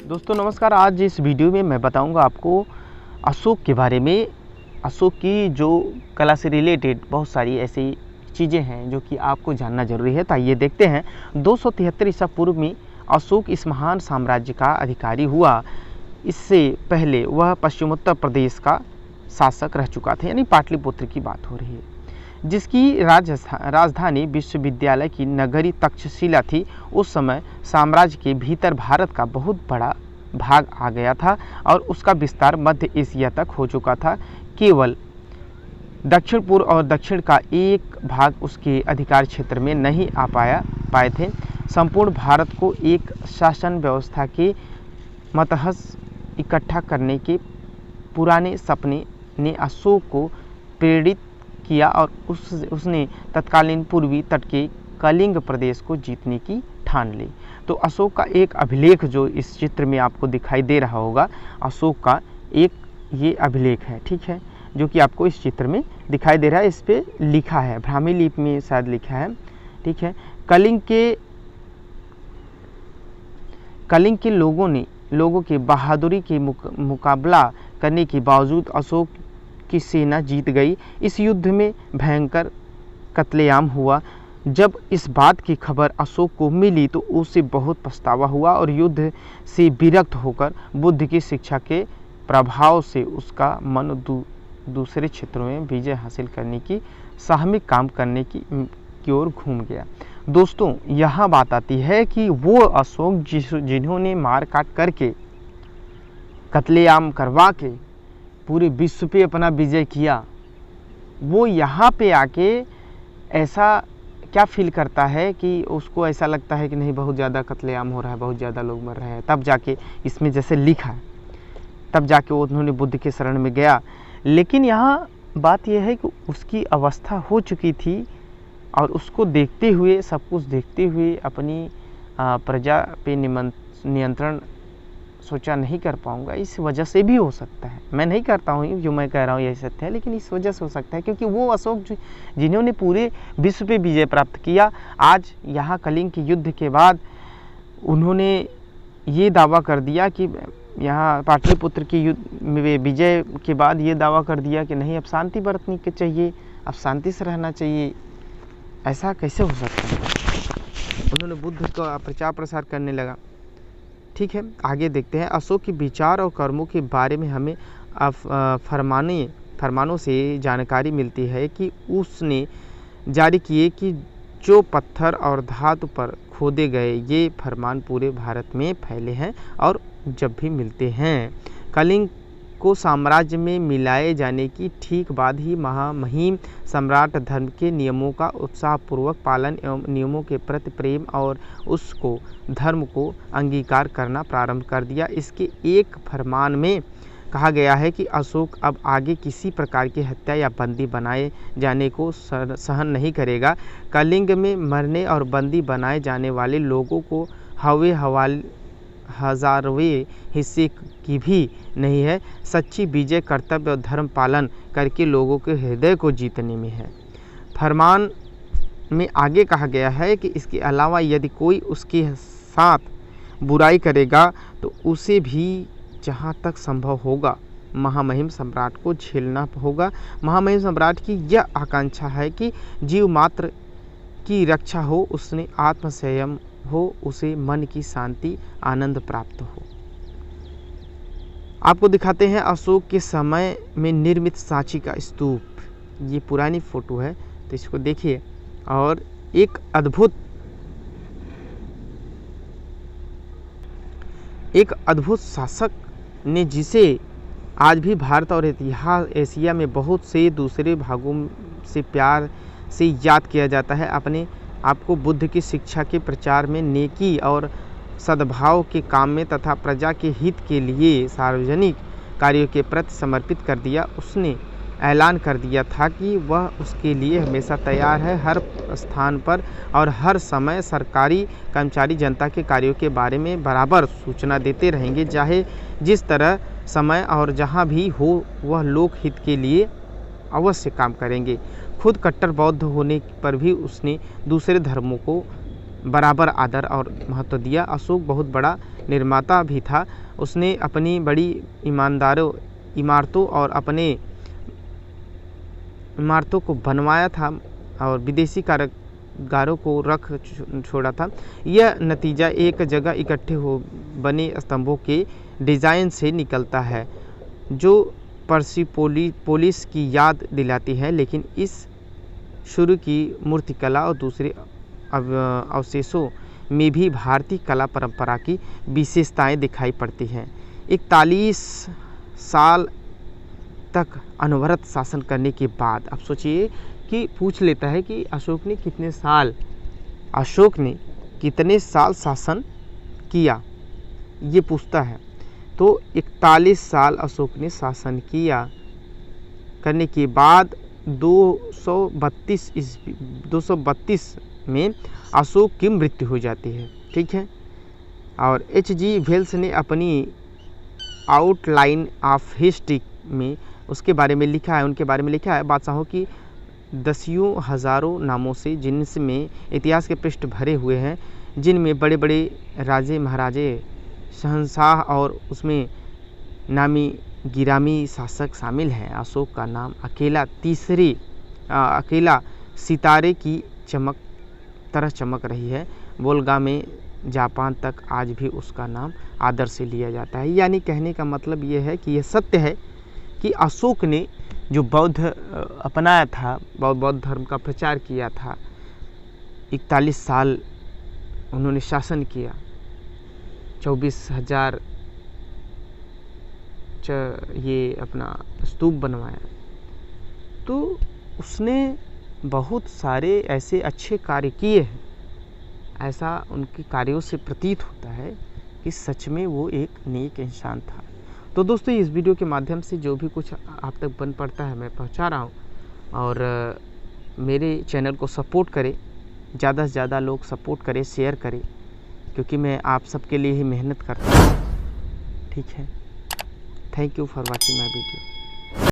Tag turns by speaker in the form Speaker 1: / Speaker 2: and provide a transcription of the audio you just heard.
Speaker 1: दोस्तों नमस्कार। आज इस वीडियो में मैं बताऊंगा आपको अशोक के बारे में। अशोक की जो कला से रिलेटेड बहुत सारी ऐसी चीज़ें हैं जो कि आपको जानना जरूरी है। तो आइए देखते हैं। 273 ईसा पूर्व में अशोक इस महान साम्राज्य का अधिकारी हुआ। इससे पहले वह पश्चिमोत्तर प्रदेश का शासक रह चुका था, यानी पाटलिपुत्र की बात हो रही है, जिसकी राजधानी विश्वविद्यालय की नगरी तक्षशिला थी। उस समय साम्राज्य के भीतर भारत का बहुत बड़ा भाग आ गया था और उसका विस्तार मध्य एशिया तक हो चुका था। केवल दक्षिण पूर्व और दक्षिण का एक भाग उसके अधिकार क्षेत्र में नहीं आ पाए थे। संपूर्ण भारत को एक शासन व्यवस्था के मतहत इकट्ठा करने के पुराने सपने ने अशोक को प्रेरित किया और उसने तत्कालीन पूर्वी तट के कलिंग प्रदेश को जीतने की ठान ली। तो अशोक का एक अभिलेख जो इस चित्र में आपको दिखाई दे रहा होगा, अशोक का एक ये अभिलेख है, ठीक है, जो कि आपको इस चित्र में दिखाई दे रहा है। इस पे लिखा है, ब्राह्मी लिपि में शायद लिखा है, ठीक है। कलिंग के लोगों के बहादुरी के मुकाबला करने के बावजूद अशोक की सेना जीत गई। इस युद्ध में भयंकर कत्लेआम हुआ। जब इस बात की खबर अशोक को मिली तो उसे बहुत पछतावा हुआ और युद्ध से विरक्त होकर बुद्ध की शिक्षा के प्रभाव से उसका मन दूसरे क्षेत्रों में विजय हासिल करने की सामूहिक काम करने की ओर घूम गया। दोस्तों यहाँ बात आती है कि वो अशोक जिन्होंने मार काट करके कत्लेआम करवा के पूरे विश्व पे अपना विजय किया, वो यहाँ पे आके ऐसा क्या फील करता है कि उसको ऐसा लगता है कि नहीं, बहुत ज़्यादा कत्लेआम हो रहा है, बहुत ज़्यादा लोग मर रहे हैं। तब जाके इसमें जैसे लिखा है, तब जाके उन्होंने बुद्ध के शरण में गया। लेकिन यहाँ बात यह है कि उसकी अवस्था हो चुकी थी और उसको देखते हुए, सब कुछ देखते हुए अपनी प्रजा पे नियंत्रण सोचा नहीं कर पाऊंगा। इस वजह से भी हो सकता है, मैं नहीं करता हूँ, जो मैं कह रहा हूँ यही सत्य है, लेकिन इस वजह से हो सकता है क्योंकि वो अशोक जिन्होंने पूरे विश्व पे विजय प्राप्त किया, आज यहाँ कलिंग के युद्ध के बाद उन्होंने ये दावा कर दिया कि यहाँ पाटलिपुत्र की युद्ध में विजय के बाद ये दावा कर दिया कि नहीं, अब शांति बरतनी के चाहिए, अब शांति से रहना चाहिए। ऐसा कैसे हो सकता है? उन्होंने बुद्ध का प्रचार प्रसार करने लगा। ठीक है, आगे देखते हैं। अशोक के विचार और कर्मों के बारे में हमें फरमानों से जानकारी मिलती है कि उसने जारी किए कि जो पत्थर और धातु पर खोदे गए ये फरमान पूरे भारत में फैले हैं और जब भी मिलते हैं। कलिंग को साम्राज्य में मिलाए जाने की ठीक बाद ही महामहिम सम्राट धर्म के नियमों का उत्साहपूर्वक पालन एवं नियमों के प्रति प्रेम और उसको धर्म को अंगीकार करना प्रारंभ कर दिया। इसके एक फरमान में कहा गया है कि अशोक अब आगे किसी प्रकार की हत्या या बंदी बनाए जाने को सहन नहीं करेगा। कलिंग में मरने और बंदी बनाए जाने वाले लोगों को हजारवें हिस्से की भी नहीं है। सच्ची विजय कर्तव्य और धर्म पालन करके लोगों के हृदय को जीतने में है। फरमान में आगे कहा गया है कि इसके अलावा यदि कोई उसके साथ बुराई करेगा तो उसे भी जहाँ तक संभव होगा महामहिम सम्राट को झेलना होगा। महामहिम सम्राट की यह आकांक्षा है कि जीव मात्र की रक्षा हो, उसने आत्मसंयम हो, उसे मन की शांति आनंद प्राप्त हो। आपको दिखाते हैं अशोक के समय में निर्मित सांची का स्तूप। ये पुरानी फोटो है, तो इसको देखिए। और एक अद्भुत शासक ने जिसे आज भी भारत और इतिहास एशिया में बहुत से दूसरे भागों से प्यार से याद किया जाता है, अपने आपको बुद्ध की शिक्षा के प्रचार में, नेकी और सद्भाव के काम में तथा प्रजा के हित के लिए सार्वजनिक कार्यों के प्रति समर्पित कर दिया। उसने ऐलान कर दिया था कि वह उसके लिए हमेशा तैयार है। हर स्थान पर और हर समय सरकारी कर्मचारी जनता के कार्यों के बारे में बराबर सूचना देते रहेंगे, चाहे जिस तरह समय और जहाँ भी हो, वह लोक हित के लिए अवश्य काम करेंगे। खुद कट्टर बौद्ध होने पर भी उसने दूसरे धर्मों को बराबर आदर और महत्व दिया। अशोक बहुत बड़ा निर्माता भी था। उसने अपनी बड़ी इमारतों और अपने इमारतों को बनवाया था और विदेशी कारीगरों को रख छोड़ा था। यह नतीजा एक जगह इकट्ठे हो बने स्तंभों के डिज़ाइन से निकलता है जो पर्सिपोलिस की याद दिलाती है, लेकिन इस शुरू की मूर्तिकला और दूसरे अवशेषों में भी भारतीय कला परंपरा की विशेषताएं दिखाई पड़ती हैं। 41 साल तक अनवरत शासन करने के बाद, अब सोचिए कि पूछ लेता है कि अशोक ने कितने साल शासन किया, ये पूछता है। तो 41 साल अशोक ने शासन किया करने के बाद 232 में अशोक की मृत्यु हो जाती है। ठीक है। और H.G. वेल्स ने अपनी आउटलाइन ऑफ हिस्ट्री में उसके बारे में लिखा है, उनके बारे में लिखा है बादशाहों की दसियों हजारों नामों से, जिनमें इतिहास के पृष्ठ भरे हुए हैं, जिनमें बड़े बड़े राजे महाराजे शहंशाह और उसमें नामी गिरामी शासक शामिल हैं। अशोक का नाम अकेला सितारे की तरह चमक रही है। वोल्गा में जापान तक आज भी उसका नाम आदर से लिया जाता है। यानी कहने का मतलब ये है कि यह सत्य है कि अशोक ने जो बौद्ध अपनाया था, बौद्ध धर्म का प्रचार किया था, 41 साल उन्होंने शासन किया, 24,000 ये अपना स्तूप बनवाया, तो उसने बहुत सारे ऐसे अच्छे कार्य किए हैं। ऐसा उनके कार्यों से प्रतीत होता है कि सच में वो एक नेक इंसान था। तो दोस्तों, इस वीडियो के माध्यम से जो भी कुछ आप तक बन पड़ता है मैं पहुंचा रहा हूं, और मेरे चैनल को सपोर्ट करें, ज़्यादा से ज़्यादा लोग सपोर्ट करें, शेयर करें, क्योंकि मैं आप सबके लिए ही मेहनत करता हूँ। ठीक है। Thank you for watching my video.